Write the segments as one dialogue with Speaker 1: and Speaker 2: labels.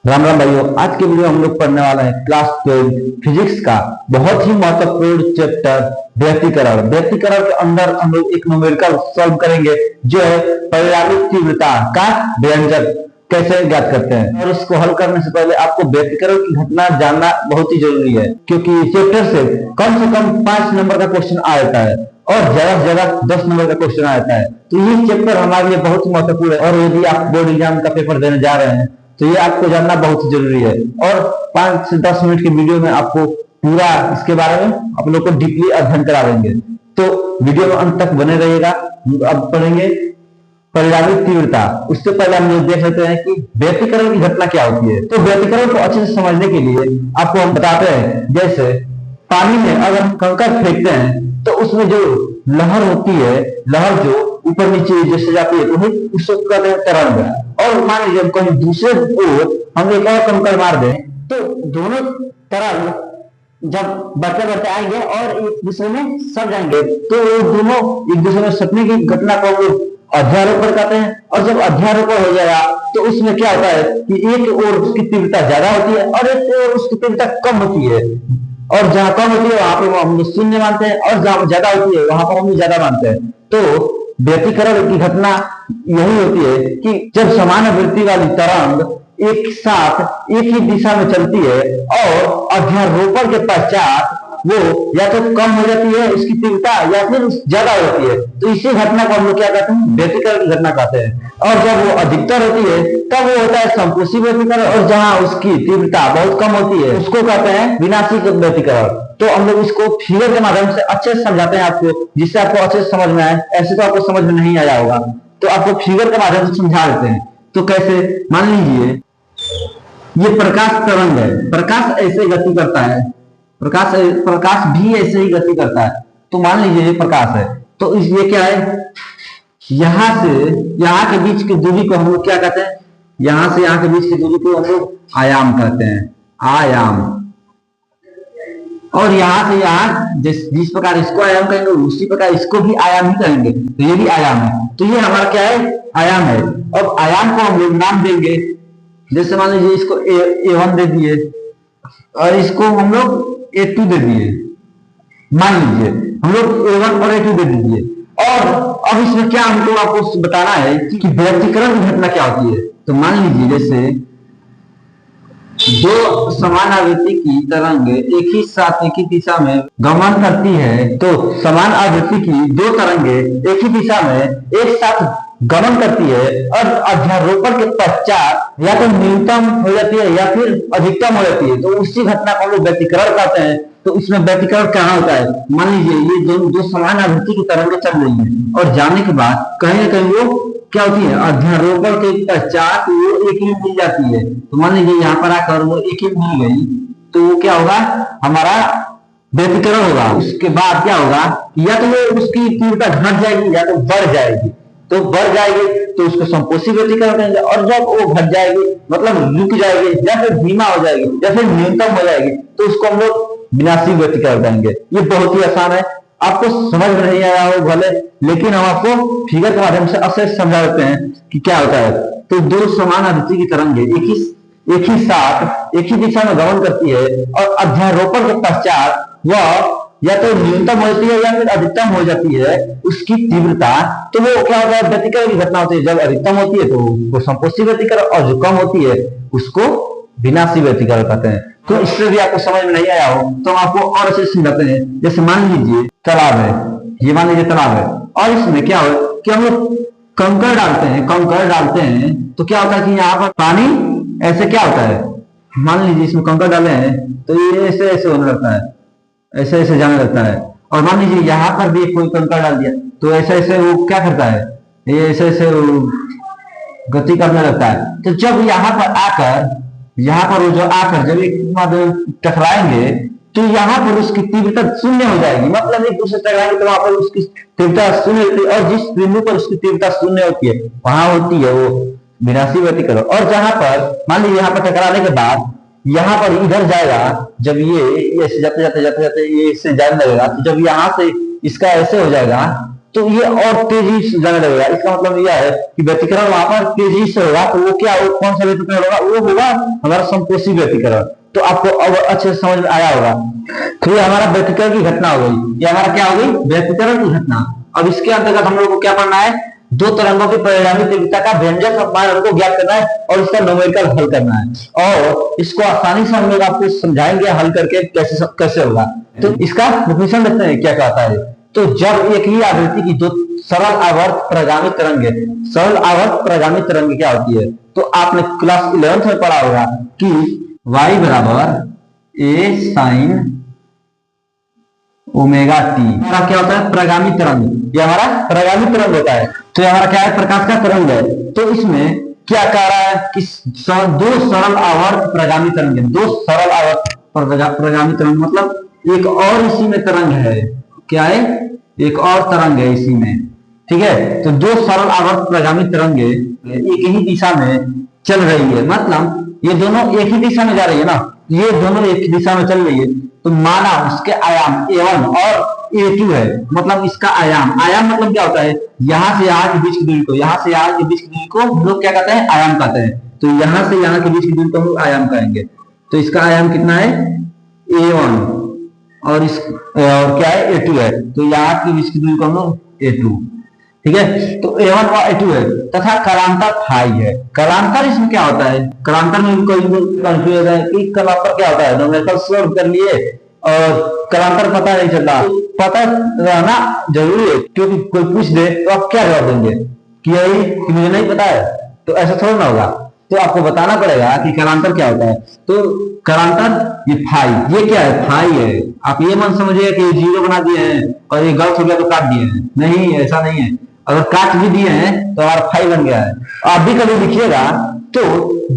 Speaker 1: राम राम भाइयों, आज के वीडियो हम लोग पढ़ने वाले हैं क्लास 12 फिजिक्स का बहुत ही महत्वपूर्ण चैप्टर व्यतिकरण। व्यतिकरण के अंदर हम लोग एक न्यूमेरिकल सॉल्व करेंगे जो है परिणामिक तीव्रता का व्यंजक कैसे ज्ञात करते हैं। और इसको हल करने से पहले आपको व्यतिकरण की घटना जानना बहुत ही जरूरी है, क्योंकि चैप्टर से कम 5 नंबर का क्वेश्चन आ जाता है और ज्यादा से ज्यादा 10 नंबर का क्वेश्चन आ जाता है। तो ये चैप्टर हमारे लिए बहुत ही महत्वपूर्ण है और यदि आप बोर्ड एग्जाम का पेपर देने जा रहे हैं तो ये आपको जानना बहुत ही जरूरी है। और 5 से 10 मिनट की वीडियो में आपको पूरा इसके बारे में आप लोग को डीपली अध्ययन करा देंगे, तो वीडियो में अंत तक बने रहिएगा। अब पढ़ेंगे परिणामिक तीव्रता। उससे पहले हम लोग देख लेते हैं कि व्यतिकरण की घटना क्या होती है। तो व्यतिकरण को अच्छे से समझने के लिए आपको हम बताते हैं, जैसे पानी में अगर हम कंकड़ फेंकते हैं तो उसमें जो लहर होती है, लहर जो ऊपर नीचे जैसे जाती है तो उसको कहते हैं तरंग। और मान लीजिए कहीं दूसरे ओर हम एक और कंकड़ मार दें तो दोनों तरंग जब बढ़ते बढ़ते आएंगे और एक दूसरे में सट जाएंगे, तो दोनों एक दूसरे में सटने की घटना को हम लोग अध्यारोपण कहते हैं। और जब अध्यारोपण हो जाएगा तो उसमें क्या होता है कि एक ओर उसकी तीव्रता ज्यादा होती है और एक ओर उसकी तीव्रता कम होती है। और जहां कम होती है वहां पर हम लोग शून्य मानते हैं और जहां ज्यादा होती है वहां पर हम लोग ज्यादा मानते हैं। तो व्यतिकरण की घटना यही होती है कि जब समान आवृत्ति वाली तरंग एक साथ एक ही दिशा में चलती है और अध्यारोपण के पश्चात वो या तो कम हो जाती है उसकी तीव्रता या फिर ज्यादा हो जाती है, तो इसी घटना को हम लोग क्या कहते हैं, व्यतिकरण की घटना कहते हैं। और जब वो अधिकतर होती है तब वो होता है संपोषी व्यतिकरण, और जहां उसकी तीव्रता बहुत कम होती है उसको कहते हैं विनाशी व्यतिकरण। तो हम लोग इसको फिगर के माध्यम से अच्छे से समझाते हैं आपको, जिससे आपको अच्छे से समझ में आए। ऐसे तो आपको समझ में नहीं आया होगा, तो आपको फिगर के माध्यम से समझा देते हैं। तो कैसे, मान लीजिए ये प्रकाश तरंग है, प्रकाश ऐसे गति करता है, प्रकाश भी ऐसे ही गति करता है। तो मान लीजिए ये प्रकाश है, तो ये क्या है, यहां से यहां के बीच की दूरी को हम लोग क्या कहते हैं, यहां से यहां के बीच की दूरी को हम लोग आयाम कहते हैं, आयाम। और यहां से यहां जिस प्रकार इसको आयाम कहेंगे उसी प्रकार इसको भी आयाम ही कहेंगे, तो ये भी आयाम है। तो ये हमारा क्या है, आयाम है। अब आयाम को हम लोग नाम देंगे, जैसे मान लीजिए इसको A1 दे दिए और इसको हम लोग A2 दे दिए। मान लीजिए हम लोग A1 और A2 दे दीजिए। और अब इसमें क्या हमको आपको बताना है कि व्यतिकरण की घटना क्या होती है। तो मान लीजिए जैसे दो समान आवृत्ति की तरंग एक ही साथ एक ही दिशा में गमन करती है, तो समान आवृत्ति की दो तरंगे एक ही दिशा में एक साथ गमन करती है और अध्यारोपण के पश्चात या तो न्यूनतम हो जाती है या फिर अधिकतम हो जाती है, तो उसी घटना को हम लोग व्यतिकरण कहते हैं। तो इसमें व्यतिकरण क्या होता है, मान लीजिए ये दो समान आवृत्ति की तरंगें चल रही हैं और जाने के बाद कहीं ना कहीं वो क्या होती है, अध्यारोपण के पश्चात वो एक ही मिल जाती है। तो मान लीजिए यहाँ पर आकर वो एक ही मिल गई, तो वो क्या होगा, हमारा व्यतिकरण होगा। उसके बाद क्या होगा, या तो वो उसकी तीव्रता घट जाएगी या तो बढ़ जाएगी। तो बढ़ जाएगी तो उसको संपोषी व्यतिकरण कहेंगे, और जब वो घट जाएगी मतलब रुक जाएगी या फिर धीमा हो जाएगी या फिर न्यूनतम हो जाएगी तो उसको हम लोग विनाशी व्यतिकरण कहेंगे। ये बहुत ही आसान है, आपको समझ में नहीं आया हो भले, लेकिन हम आपको फिगर के माध्यम से अच्छे समझा देते हैं कि क्या होता है। तो दो समान आवृत्ति की तरंगें एक ही साथ एक ही दिशा में गमन करती है और अध्यारोपण के पश्चात वह या तो न्यूनतम होती है या फिर अधिकतम हो जाती है उसकी तीव्रता, तो वो क्या होता है, व्यतिकरण की घटना होती है। जब अधिकतम होती है तो वो संपोषी व्यतिकरण, और जो कम होती है उसको विनाशी व्यतिकरण कहते हैं। तो इससे भी आपको समझ में नहीं आया हो तो हम आपको और अच्छे से समझाते हैं। जैसे मान लीजिए तालाब है, ये मान लीजिए तालाब है और इसमें क्या हो कि हम लोग कंकड़ डालते हैं तो क्या होता है कि यहाँ पर पानी ऐसे क्या होता है, मान लीजिए इसमें कंकड़ डाले हैं तो ये ऐसे ऐसे होने लगता है, ऐसे ऐसे जाने लगता है। और मान लीजिए यहाँ पर भी कोई कंकड़ डाल दिया तो ऐसे ऐसे वो क्या करता है, ये ऐसे ऐसे गति करने लगता है। तो जब यहाँ पर वो जो आकर जब एक टकराएंगे तो यहाँ पर उसकी तीव्रता शून्य हो जाएगी, मतलब एक दूसरे टकराएंगे तो वहां पर उसकी तीव्रता शून्य होती है, और जिस बिंदु पर उसकी तीव्रता शून्य होती है वहां होती है वो विनाशी व्यतिकरण। और जहां पर मान लीजिए यहाँ पर टकराने के बाद यहाँ पर इधर जाएगा, जब ये ऐसे जाते जाते ये इससे जाने लगेगा, तो जब यहाँ से इसका ऐसे हो जाएगा तो ये और तेजी से जाने लगेगा। इसका मतलब यह है कि व्यतिकरण वहां पर तेजी से होगा, तो वो क्या कौन सा व्यतिकरण होगा? वो होगा हमारा संकोची व्यतिकरण। तो आपको अब अच्छे से समझ में आया होगा। तो ये हमारा व्यतिकरण की घटना हो गई, ये हमारा क्या हो गई? व्यतिकरण की घटना। अब इसके अंतर्गत हम लोग को क्या पढ़ना है? दो तरंगों की परिणामी तीव्रता का व्यंजक मान हमको ज्ञात करना है और इसका न्यूमेरिकल हल करना है, और इसको आसानी से हम लोग आपको समझाएंगे हल करके कैसे कैसे होगा। तो इसका डेफिनेशन देखते हैं क्या कहता है। तो जब एक ही आवृत्ति की दो सरल आवर्त प्रगामी तरंगे, सरल आवर्त प्रगामी तरंग क्या होती है? तो आपने क्लास 11th में पढ़ा होगा कि y बराबर ए साइन ओमेगा टी। हमारा क्या होता है? प्रगामी तरंग। ये हमारा प्रगामी तरंग होता है। तो ये हमारा क्या है? प्रकाश का तरंग है। तो इसमें क्या कह रहा है कि दो सरल आवर्त प्रगामी तरंग है। दो सरल आवर्त प्रगामी तरंग मतलब एक और इसी में तरंग है। क्या है? एक और तरंग है इसी में, ठीक है। तो दो सरल आवर्त प्रगामी तरंगे एक ही दिशा में चल रही है, मतलब ये दोनों एक ही दिशा में जा रही है ना, ये दोनों एक ही दिशा में चल रही है। तो माना उसके आयाम a1 और a2 है, मतलब इसका आयाम, आयाम मतलब क्या होता है? यहां से यहां के बीच की दूरी को, यहां से यहां के बीच की दूरी को हम लोग क्या कहते हैं? आयाम कहते हैं। तो यहां से यहां के बीच की दूरी को हम लोग आयाम कहेंगे। तो इसका आयाम कितना है? a1 और इस और क्या है? a2 है। तो यहाँ के बीच की दूरी को हम लोग a2, ठीक है। तो a1 और a2 है तथा कलांतर फाई है। कलांतर इसमें क्या होता है? कलांतर में कोई कंफ्यूज है कि कलांतर क्या होता है? न्यूमेरिकल सॉल्व कर लिए और कलांतर पता नहीं चलता। पता रहना जरूरी है, क्योंकि कोई पूछ दे तो आप क्या जवाब देंगे कि यही कि मुझे नहीं पता है? तो ऐसा थोड़ा ना होगा। तो आपको बताना पड़ेगा कि कलांतर क्या होता है। तो कलांतर ये फाई, ये क्या है? फाई है। आप ये मन समझिए कि जीरो बना दिए हैं और ये गलत हो गया तो काट दिए हैं, नहीं, ऐसा नहीं है। अगर काट भी दिए हैं तो हमारा फाई बन गया है। आप भी कभी लिखिएगा तो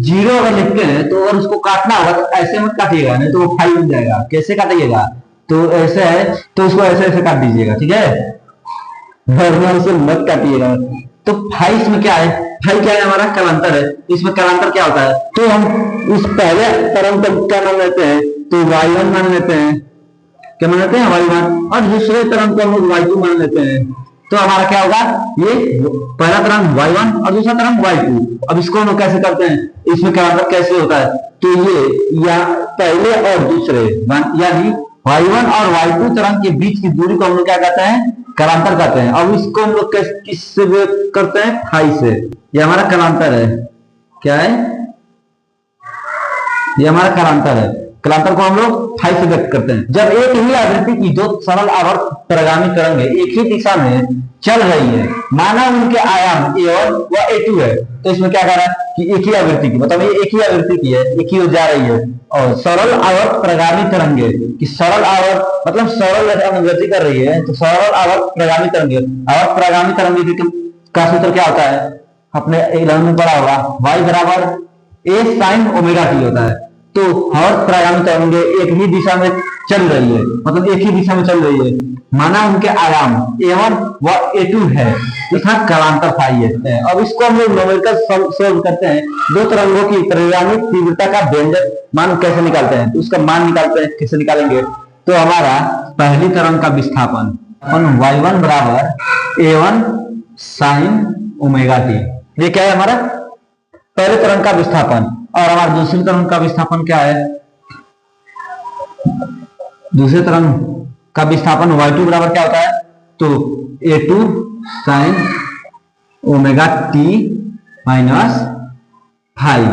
Speaker 1: जीरो अगर लिखते हैं तो अगर उसको काटना होगा तो ऐसे मत काटिएगा, नहीं तो वो फाई बन जाएगा। कैसे काटिएगा? तो ऐसे है, तो उसको ऐसे ऐसे काट दीजिएगा, ठीक है, वरना उसे मत काटिएगा। तो फाई इसमें क्या है? फाई क्या है? हमारा कलांतर है। इसमें कलांतर क्या होता है? तो हम इस पहले तरंग को क्या मान लेते हैं? तो y1 मान लेते हैं। क्या मान लेते हैं? y1। और दूसरे तरंग को हम लोग y2 मान लेते हैं। तो हमारा क्या होगा? ये पहला तरंग y1 और दूसरा तरंग y2। अब इसको हम कैसे करते हैं? इसमें कलांतर कैसे होता है? तो ये या पहले और दूसरे यानी y1 और y2 तरंग के बीच की दूरी को हम लोग क्या कहते हैं? कलांतर कहते हैं। अब इसको हम लोग किससे करते हैं? फाई से। ये हमारा कलांतर है। क्या है? ये हमारा कलांतर है। कलांतर को हम लोग फाई से व्यक्त करते हैं। जब एक ही आवृत्ति की दो सरल आवर्त प्रगामी तरंगें एक ही दिशा में चल रही है, माना उनके आयाम a1 व a2 है, तो इसमें क्या कह रहा है कि एक ही आवृत्ति की, मतलब ये एक ही आवृत्ति की है, एक ही जा रही है। और सरल आवर्त प्रगामी तरंगे कि सरल आवर्त मतलब सरल गति कर रही है, तो सरल आवर्त प्रगामी तरंगे, आवर्त प्रगामी तरंगे का सूत्र क्या होता है? अपने 11 में पढ़ा होगा, y बराबर a sin ओमेगा t होता है। तो हर प्रगामी तरंगे एक ही दिशा में चल रही है, मतलब एक ही दिशा में चल रही है, माना उनके आयाम a1 व a2 है, तथा कलांतर फाई है। अब इसको हम लोग न्यूमेरिकल सॉल्व करते हैं। दो तरंगों की परिणामी तीव्रता का व्यंजक मान कैसे निकालते हैं? तो उसका मान निकालते हैं, कैसे निकालेंगे? तो हमारा पहली तरंग का विस्थापन y1 बराबर a1 sin ओमेगा t, ये क्या है? हमारा पहले तरंग का विस्थापन। और हमारा दूसरी तरंग का विस्थापन क्या है? दूसरे तरंग का विस्थापन y2 बराबर क्या होता है? तो a2 sin omega t minus phi,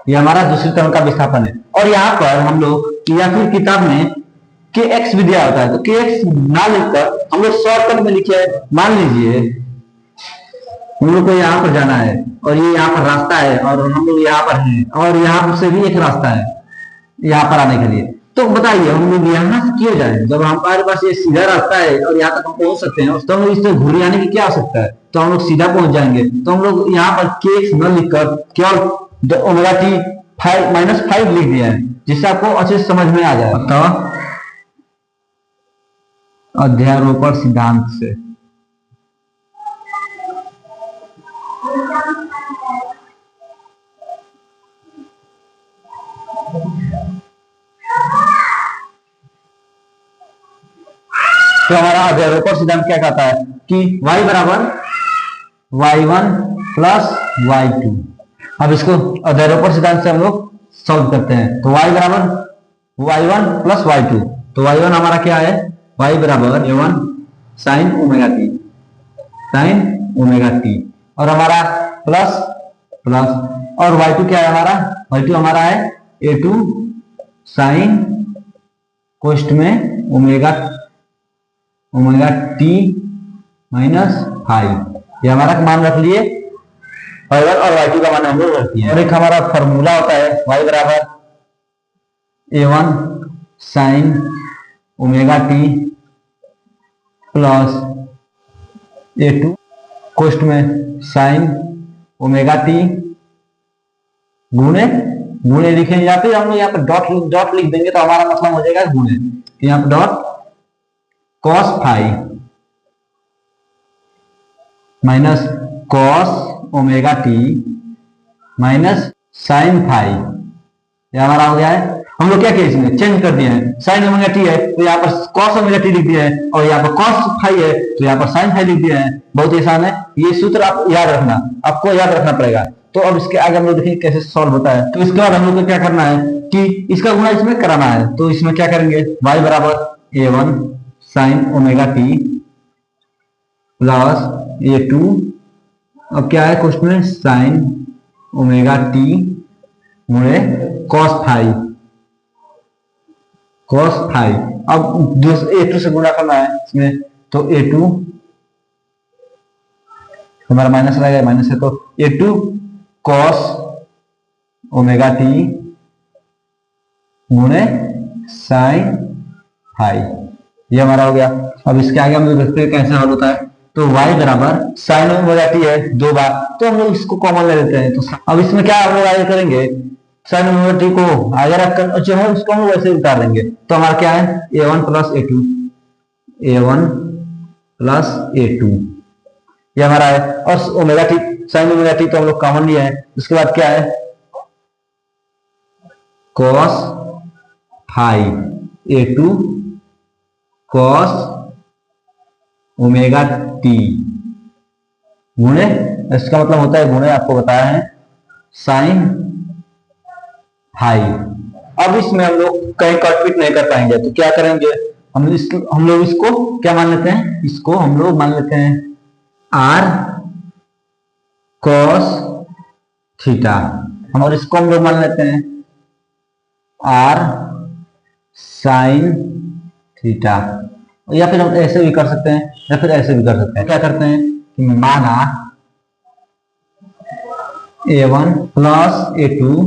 Speaker 1: ये हमारा दूसरी तरंग का विस्थापन है। और यहाँ पर हम लोग या फिर किताब में kx भी दिया होता है, तो kx ना लिखकर हम लोग शॉर्टकट में लिखे। मान लीजिए हम लोग को यहाँ पर जाना है और ये यहाँ पर रास्ता है और हम लोग यहाँ पर हैं और यहाँ से भी एक रास्ता है यहाँ पर आने के लिए। तो बताइए हम लोग यहाँ से क्यों जाए जब हमारे पास ये सीधा रास्ता है और यहाँ तक हम पहुंच सकते हैं, तो हम लोग इससे घूरी आने की क्या आवश्यकता है? तो हम लोग सीधा पहुंच जाएंगे। तो हम लोग यहाँ पर kx न लिखकर केवल ओमेगा टी -5 लिख दिया है, जिससे आपको अच्छे से समझ में आ जाए। तो अध्यारोपण सिद्धांत से तो हमारा अध्यारोपण सिद्धांत क्या कहता है कि y बराबर y1 प्लस y2। अब इसको दैरोपर सिद्धांत से हम लोग सॉल्व करते हैं। तो y बराबर y1 प्लस y2, तो y1 हमारा क्या है, y बराबर a1 sine omega T, sine omega T, और हमारा प्लस प्लस, और y2 क्या है हमारा, y2 हमारा है a2 साइन कोष्ठ में omega omega t minus five. ये हमारा मान रख लिए, y1 और y2 का मान हम लोग रखते हैं। और एक हमारा फॉर्मूला होता है y बराबर a1 sine omega T plus a2 कोष्ठ में साइन ओमेगा टी गुणे गुणे लिखेंगे, या फिर हम लोग यहाँ पर डॉट लिख देंगे तो हमारा मतलब हो जाएगा गुणे। यहाँ पर dot cos phi minus cos omega t minus sine phi, ये हमारा हो गया है। हम लोग क्या किया, इसमें चेंज कर दिए हैं, साइन ओमेगा टी है तो यहाँ पर कॉस ओमेगा टी लिख दिया है, और यहाँ पर कॉस फाइव है तो यहाँ पर साइन फाइव लिख दिया है। बहुत आसान है, ये सूत्र आप याद रखना, आपको याद रखना पड़ेगा। तो अब इसके आगे हम लोग देखेंगे कैसे सॉल्व होता है। तो इसके बाद हम लोग को क्या करना है कि इसका गुणा इसमें कराना है। तो इसमें क्या करेंगे, y बराबर a1 sine omega T plus a2, अब क्या है क्वेश्चन में साइन ओमेगा टी गुणे कॉस फाइव, कॉस फाइव। अब जो a2 से गुणा करना है इसमें, तो a2 हमारा माइनस रहेगा, माइनस है तो a2 कॉस ओमेगा टी गुणे साइन फाइव, ये हमारा हो गया। अब इसके आगे हम लोग देखते हैं कैसे हल होता है। तो y बराबर साइन ओमेगा टी है दो बार, तो हम लोग इसको कॉमन ले लेते हैं। तो अब इसमें क्या हम लोग आगे करेंगे, साइन ओमेगा टी को आगे रखकर जो है उसको हम लोग वैसे उतार देंगे। तो हमारा क्या है a1 plus a2, a1 plus a2, ये हमारा है। और omega T sine omega T तो हम लोग कॉमन लिया है। उसके बाद क्या है cos five a2 cos omega T गुणे, इसका मतलब होता है गुणे, आपको बताया है साइन फाइव। अब इसमें हम लोग कहीं कटपीट नहीं कर पाएंगे, तो क्या करेंगे हम लोग इसको क्या मान लेते हैं, इसको हम लोग मान लेते हैं आर कॉस थीटा, और इसको हम लोग मान लेते हैं आर साइन थीटा, या फिर हम ऐसे भी कर सकते हैं या फिर ऐसे भी कर सकते हैं। क्या करते हैं कि माना a1 plus a2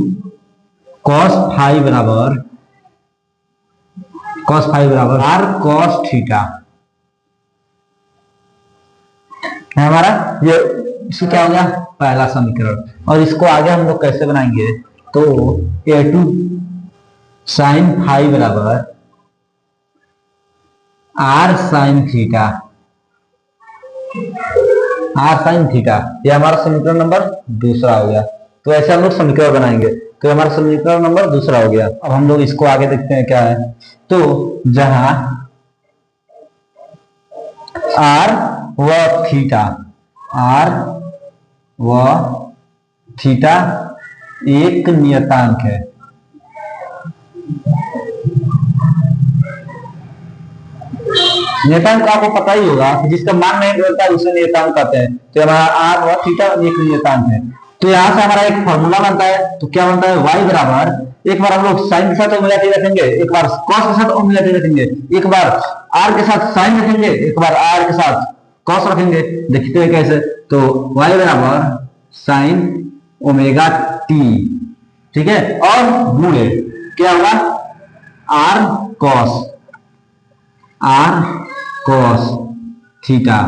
Speaker 1: cos five बराबर आर कॉस थीटा है हमारा। ये इसको क्या हो गया पहला समीकरण। और इसको आगे हम लोग कैसे बनाएंगे, तो a2 साइन फाइव बराबर r sine theta, r sine theta, ये हमारा समीकरण नंबर दूसरा हो गया। तो ऐसे हम लोग समीकरण बनाएंगे, तो हमारा समीकरण नंबर दूसरा हो गया। अब हम लोग इसको आगे देखते हैं क्या है। तो जहां आर व थीटा, आर व थीटा एक नियतांक है, नियतांक आपको पता ही होगा कि जिसका मान नहीं बदलता उसे नियतांक कहते हैं। तो हमारा आर व थीटा एक नियतांक है। तो यहाँ से हमारा एक फॉर्मूला बनता है। तो क्या बनता है y बराबर, एक बार हम लोग साइन के साथ ओमेगा टी रखेंगे, एक बार कॉस के साथ ओमेगा टी रखेंगे, एक बार r के साथ साइन रखेंगे, एक बार r के साथ कॉस रखेंगे। देखते हैं कैसे। तो y बराबर साइन ओमेगा टी, ठीक है, और गुणे क्या होगा r cos थीटा।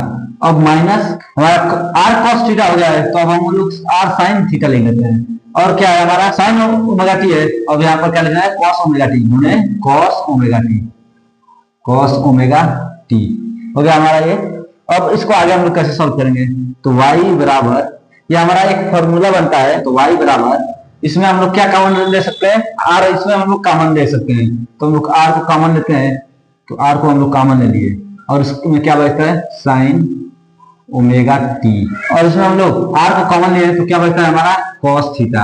Speaker 1: अब माइनस हमारा r cos थीटा हो गया है, तो अब हम लोग r sin थीटा लिख लेते हैं। और क्या है हमारा sin ओमेगा टी है, अब यहाँ पर क्या लिखना है cos ओमेगा टी गुणे cos ओमेगा टी हो गया हमारा ये। अब इसको आगे हम लोग कैसे सॉल्व करेंगे, तो y बराबर, ये हमारा एक फॉर्मूला बनता है। तो y बराबर, इसमें हम लोग क्या कॉमन ले सकते हैं, r, इसमें हम लोग कॉमन ले सकते हैं। तो हम लोग r को कॉमन लेते हैं, तो r को हम लोग कॉमन ले लिए, और इसमें क्या बचता है साइन ओमेगा टी, और इसमें हम लोग आर को कॉमन ले तो क्या बचता है हमारा कॉस थीटा,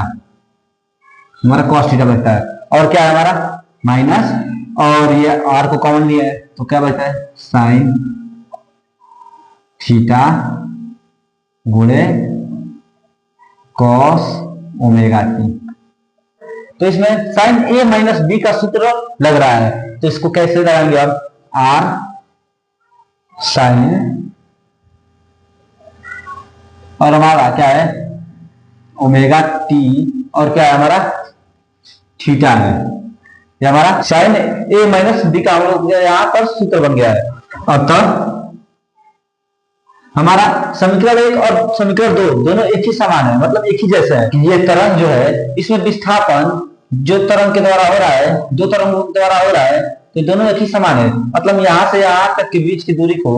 Speaker 1: हमारा कॉस थीटा बचता है, और क्या है हमारा माइनस, और ये आर को कॉमन लिया है तो क्या बचता है साइन थीटा गुणे कॉस ओमेगा टी। तो इसमें साइन ए माइनस बी का सूत्र लग रहा है, तो इसको कैसे लगाएंगे अब, आर साइन, और हमारा क्या है ओमेगा टी, और क्या है हमारा थीटा है, ये हमारा साइन ए माइनस बी का हम लोग यहां पर सूत्र बन गया है। अतः हमारा समीकरण 1 और समीकरण 2 दोनों एक ही समान है, मतलब एक ही जैसा है कि ये तरंग जो है इसमें विस्थापन जो तरंग के द्वारा हो रहा है, दो तरंग द्वारा हो रहा है, तो दोनों एक ही समान है, मतलब यहां से यहां तक के बीच की दूरी को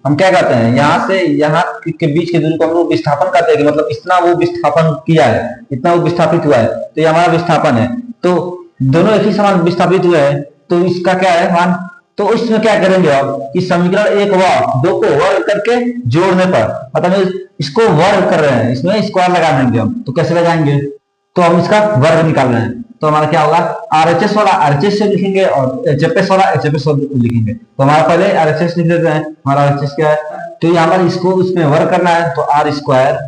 Speaker 1: हम क्या कहते हैं, यहां से यहां के बीच की दूरी को हम लोग विस्थापन कहते हैं, मतलब इतना वो विस्थापन किया है, इतना वो विस्थापित हुआ है, तो ये हमारा विस्थापन है। तो दोनों एक ही समान विस्थापित हुए हैं, तो इसका क्या है मान, तो इसमें क्या करेंगे अब कि समीकरण 1 व 2 को वर्ग करके जोड़ने पर, मतलब इसको वर्ग कर रहे हैं, इसमें स्क्वायर लगा देंगे हम, तो कैसे लगाएंगे, तो हम इसका वर्ग निकाल रहे हैं, तो हमारा क्या होगा आरएचएस वाला आरएचएस से लिखेंगे और एचएफएस वाला एचएफएस से लिखेंगे। तो हमारा पहले आरएचएस लिख लेते हैं, हमारा आरएचएस क्या है, तो ये हमारा इसको उसमें वर्ग करना है, तो r square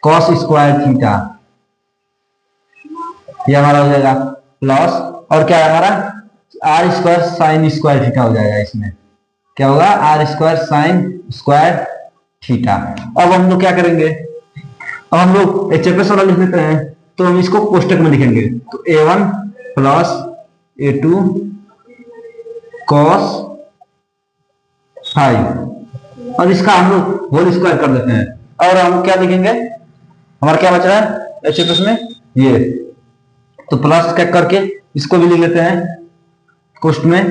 Speaker 1: cos square theta, ये हमारा हो जाएगा प्लस, और क्या है हमारा r square sine square theta हो जाएगा, इसमें क्या होगा r square sine square theta. अब हम लोग क्या करेंगे, अब हम लोग एचएफएस वाला लिख लेते हैं, तो हम इसको कोष्टक में लिखेंगे, तो a1 प्लस a2 cos 5, और इसका हम लोग होल स्क्वायर कर देते हैं, और हम क्या लिखेंगे, हमारा क्या बच रहा है एचएफएस में ये, तो प्लस क्या करके इसको भी लिख लेते हैं कोष्ट में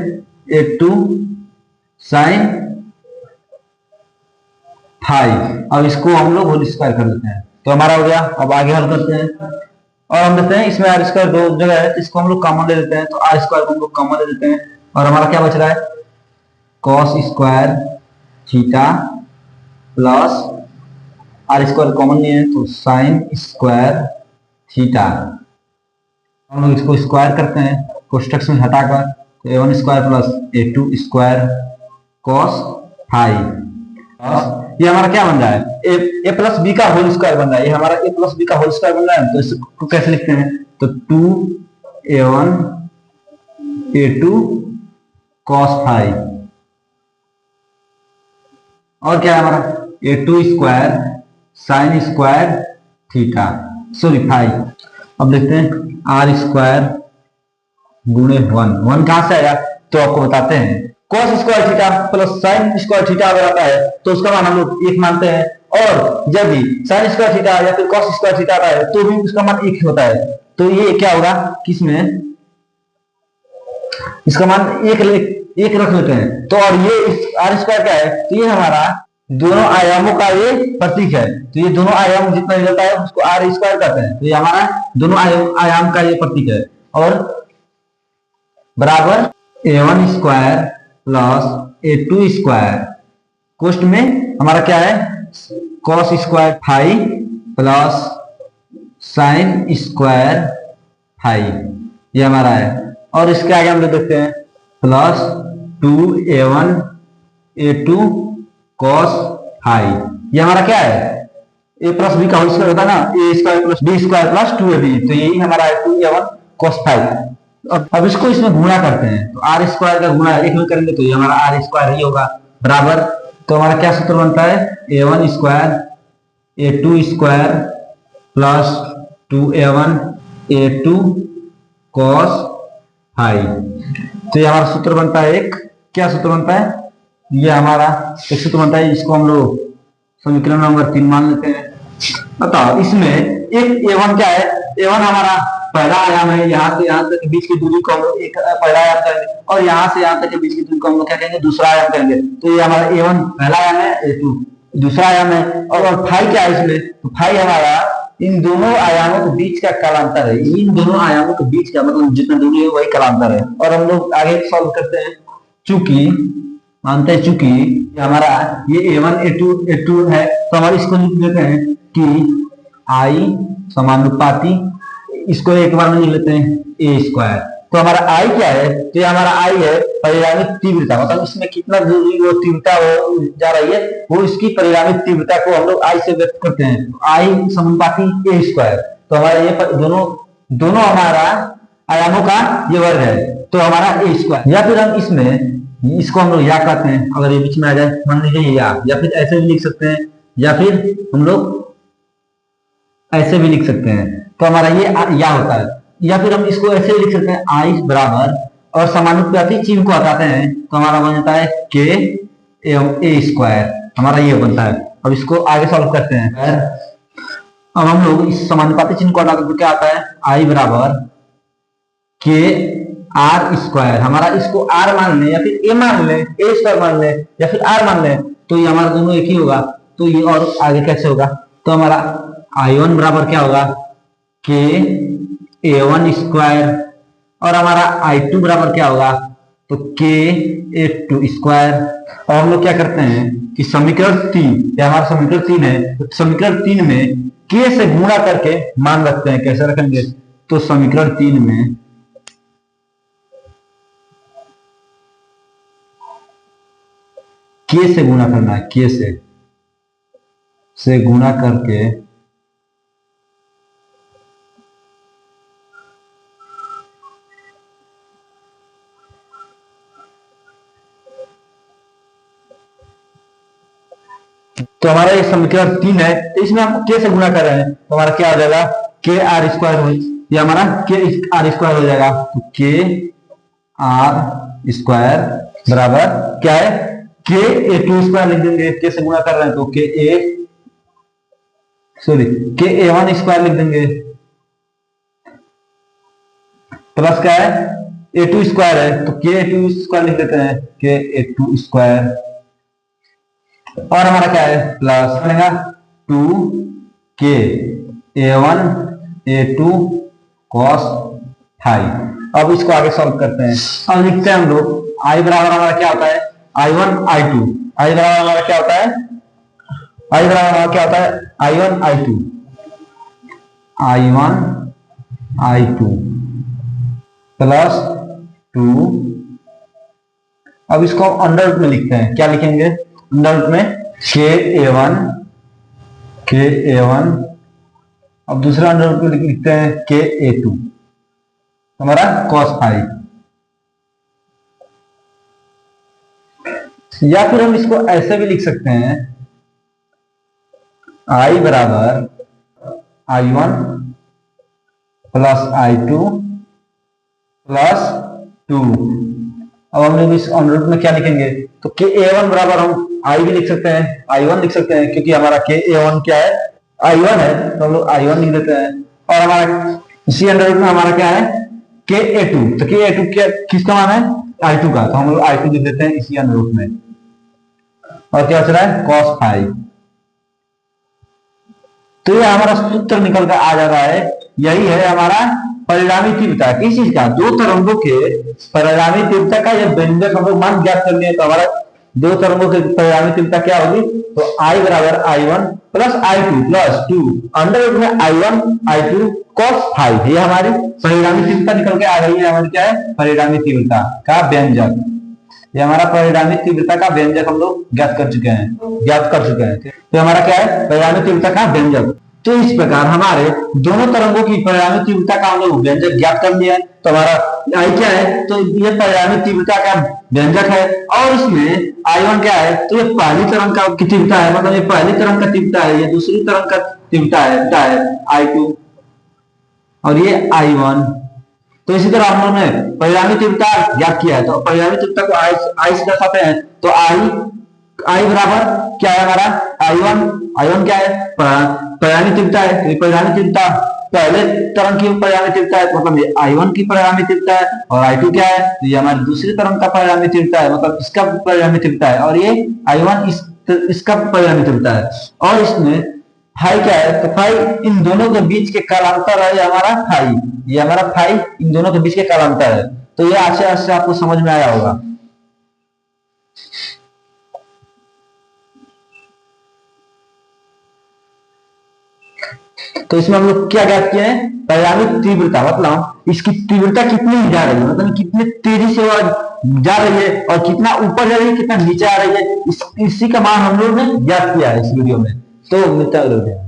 Speaker 1: a2 साइन 5, अब इसको हम लोग होल स्क्वायर कर लेते हैं, तो हमारा हो गया। अब आगे हल करते हैं, और हम देखते हैं इसमें आर स्क्वायर दो जगह है, इसको हम लोग कॉमन ले लेते हैं, तो आर स्क्वायर को हम लोग कॉमन ले लेते हैं, और हमारा क्या बच रहा है cos square theta plus r square common नहीं है तो साइन स्क्वायर थीटा, हम लोग इसको स्क्वायर करते हैं कोष्टक में हटाकर, तो a1 square plus a2 square cos 5, ये हमारा क्या बन रहा है ए प्लस बी का होल स्क्वायर बन रहा है, ये हमारा ए प्लस बी का होल स्क्वायर बन रहा है, तो इसको कैसे लिखते हैं, तो 2a1 a2 cos 5, और क्या है हमारा a2 square sine square theta sorry 5। अब देखते हैं आर स्क्वायर गुणे 1 कहां से आया, तो आपको बताते हैं cos square theta plus sign square theta अगर आता है तो उसका मान हम लोग 1 मानते हैं, और यदि साइन स्क्वायर थीटा या फिर cos स्क्वायर थीटा आता है तो भी उसका मान 1 होता है, तो ये क्या होगा किसमें इसका मान 1 रख लेते हैं, तो और ये आर स्क्वायर क्या है, तो ये हमारा दोनों आयामों का ये प्रतीक है, तो ये दोनों आयाम जितना निकलता है उसको आर स्क्वायर कहते हैं, तो ये हमारा दोनों आयाम का ये प्रतीक है, और बराबर a1 square plus a2 square, कोष्ट में हमारा क्या है cos square 5 plus sine square 5, ये हमारा है, और इसके आगे हम लोग देखते हैं प्लस 2a1 a2 cos 5, ये हमारा क्या है a प्लस बी का होल स्क्वायर होता है ना, a square plus b square plus 2ab, तो यही हमारा है 2a1 cos 5। अब इसको इसमें गुणा करते हैं, तो आर स्क्वायर का गुणा 1 में करेंगे तो ये हमारा आर स्क्वायर ही होगा, बराबर, तो हमारा क्या सूत्र बनता है a1 square a2 square plus 2a1 a2 cos 5, तो ये हमारा सूत्र बनता है एक, क्या सूत्र बनता है, ये हमारा एक सूत्र बनता है, इसको हम लोग समीकरण नंबर 3 मान लेते हैं। बताओ इसमें एक a1 क्या है, a1 हमारा पहला आयाम है, यहाँ से यहाँ तक के बीच की दूरी को हम लोग एक पहला आयाम करेंगे, और यहाँ से यहाँ तक के बीच की दूरी को हम लोग क्या कहेंगे दूसरा आयाम करेंगे, तो ये हमारा a1 पहला आयाम है, a2 दूसरा आयाम है, और फाई क्या है इसमें, तो फाई हमारा इन दोनों आयामों के बीच का कालांतर है, इन दोनों आयामों के बीच का मतलब जितना दूरी है वही कालांतर है, और हम लोग आगे सॉल्व करते हैं, चूंकि मानते चूंकि हमारा ये A1 A2 है, तो हमारे इसको लिख देते हैं कि आई समानुपाती, इसको एक बार में लिख लेते हैं ए स्क्वायर। तो हमारा आई क्या है, तो हमारा आई है परिणामी तीव्रता, मतलब इसमें कितना दूरी वो तीव्रता वो जा रही है, वो इसकी परिणामी तीव्रता को हम लोग आई से व्यक्त करते हैं, आई समानुपाती ए स्क्वायर। तो हमारा ये दोनों दोनों हमारा आयामों का ये वर्ग है, तो हमारा ए स्क्वायर। या फिर हम इसमें इसको हम लोग या कहते हैं, अगर ये बीच में आ जाए मान लीजिए या फिर ऐसे भी लिख सकते हैं, या फिर हम लोग ऐसे भी लिख सकते हैं, तो हमारा ये या होता है। या फिर हम इसको ऐसे लिख सकते हैं आई बराबर, और समानुपाती चिन्ह को हटाते हैं तो हमारा बन जाता है के एवं ए स्क्वायर, हमारा ये बनता है। अब इसको आगे सॉल्व करते हैं। अब हम लोग इस समानुपाती चिन्ह को हटाते तो क्या आता है, आई बराबर के आर स्क्वायर, हमारा इसको आर मान ले या फिर ए मान ले, ए स्क्वायर मान ले या फिर आर मान ले, तो ये हमारा दोनों एक ही होगा। तो ये और आगे कैसे होगा, तो हमारा I1 बराबर क्या होगा के A1 स्क्वायर, और हमारा I2 बराबर क्या होगा, तो के A2 स्क्वायर। और हम लोग क्या करते हैं कि समीकरण 3, या हमारा समीकरण 3 है, तो समीकरण 3 में के से गुणा करके मान रखते हैं। कैसे रखेंगे, तो समीकरण 3 में के से गुणा करना है, के से गुणा करके तो हमारा ये समीकरण 3 है, तो इसमें हम के से गुणा कर रहे हैं, तो हमारा क्या हो जाएगा के आर स्क्वायर हो, ये हमारा के आर स्क्वायर हो जाएगा। तो के आर स्क्वायर बराबर क्या है, के A2 स्क्वायर लिख देंगे, के से गुणा कर रहे हैं तो के A1 स्क्वायर लिख देंगे, प्लस क्या है A2 स्क्वायर है, तो के A2 स्क्वायर लिख देते हैं, के A2 स्क्वायर, और हमारा क्या है प्लस बनेगा 2 के A1 A2 cos फाइव। अब इसको आगे सॉल्व करते हैं। अब लिखते हैं हम लोग आई बराबर हमारा क्या होता है, I1 I2, आई बराबर हमारा क्या होता है, आई बराबर हमारा क्या होता है I1 I2, I1 I2 plus 2। अब इसको अंडर रूट में लिखते हैं, क्या लिखेंगे अंडर रूट में के A1, अब दूसरा अंडर रूट में लिखते हैं के A2, हमारा cos फाइव। या फिर हम इसको ऐसे भी लिख सकते हैं, I बराबर I1 प्लस I2 प्लस 2। अब हम लोग इस अंडर रूट में क्या लिखेंगे, तो के A1 बराबर हम I भी लिख सकते हैं, I1 लिख सकते हैं, क्योंकि हमारा के A1 क्या है I1 है, तो हम लोग I1 लिख देते हैं। और हमारा इसी अंडर रूट में हमारा क्या है के A2, तो के A2 क्या किसका मान है I2 का, तो हम लोग I2 लिख देते हैं इसी अंडर रूट में। और क्या बच रहा है cos फाइव। तो ये हमारा सूत्र निकल कर आ जा रहा है, यही है हमारा परिणामी तीव्रता। किस चीज का, दो तरंगों के परिणामी तीव्रता का यह व्यंजक हम लोग मान ज्ञात करनी है। तो हमारा दो तरंगों की परिणामी तीव्रता क्या होगी, तो I बराबर I1 plus I2 plus 2 under root में I1 I2 cos फाइव। ये हमारी परिणामी तीव्रता निकल के आ रही है, हमारी क्या है परिणामी तीव्रता का व्यंजक। ये हमारा परिणामी तीव्रता का व्यंजक हम लोग ज्ञात कर चुके हैं। तो हमारा क्या है परिणामी तीव्रता का व्यंजक। तो इस प्रकार हमारे दोनों तरंगों की परिणामी तीव्रता का हम लोग व्यंजक ज्ञात कर लिया है। तो हमारा आई क्या है, तो ये परिणामी तीव्रता का व्यंजक है, और इसमें I1 क्या है, तो ये पहली तरंग का तीव्रता है, मतलब ये पहली तरंग का तीव्रता है, ये दूसरी तरंग का तीव्रता है I2, और ये I1। तो इसी तरह हम लोगों ने परिणामी तीव्रता ज्ञात किया है, तो परिणामी तीव्रता को आई से दर्शाते हैं। तो आई बराबर क्या है हमारा I1 क्या है परिणामी तीव्रता है, तो परिणामी तीव्रता पहले तरंग की परिणामी तीव्रता है, मतलब ये I1 की परिणामी तीव्रता है, और I2 क्या है, तो ये हमारी दूसरी तरंग का परिणामी तीव्रता है, मतलब इसका परिणामी तीव्रता है, और ये I1 इसका परिणामी तीव्रता है। और इसमें फाई क्या है, तो फाई इन दोनों के बीच के कालांतर है हमारा फाई, ये हमारा फाई इन दोनों के बीच के कालांतर है। तो ये आशा से आपको समझ में आया होगा। तो इसमें हम लोग क्या ज्ञात किए हैं, परिणामी तीव्रता, मतलब इसकी तीव्रता कितनी जा रही है, मतलब कितने तेजी से वह जा रही है और कितना ऊपर जा रही है, कितना नीचे आ रही है, इसी का मान हम लोग ने ज्ञात किया है इस वीडियो में। तो मिलता है।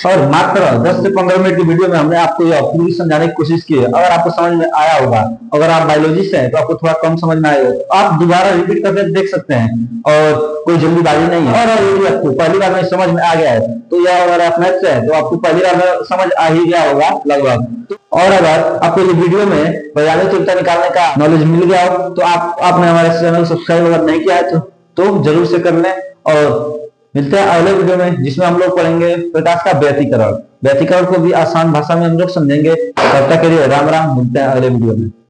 Speaker 1: और मात्र 10 से 15 मिनट की वीडियो में हमने आपको यह पूरी समझाने की कोशिश की है। अगर आपको समझ में आया होगा, अगर आप बायोलॉजिस्ट हैं तो आपको थोड़ा कम समझ में आएगा, तो आप दोबारा रिपीट करके देख सकते हैं और कोई जल्दीबाजी नहीं है। और यदि आपको पहली बार में समझ में आ गया है तो यह, अगर आप मैथ से है तो आपको पहली बार में समझ आ ही गया होगा लगभग। और अगर आपको ये वीडियो में परिणामी तीव्रता निकालने का नॉलेज मिल गया हो तो आपने हमारे चैनल सब्सक्राइब अगर नहीं किया है तो जरूर से कर लें। और मिलते हैं अगले वीडियो में, जिसमें हम लोग पढ़ेंगे प्रकाश का व्यतिकरण। व्यतिकरण को भी आसान भाषा में हम लोग समझेंगे। तब तक के लिए राम राम, मिलते हैं अगले वीडियो में।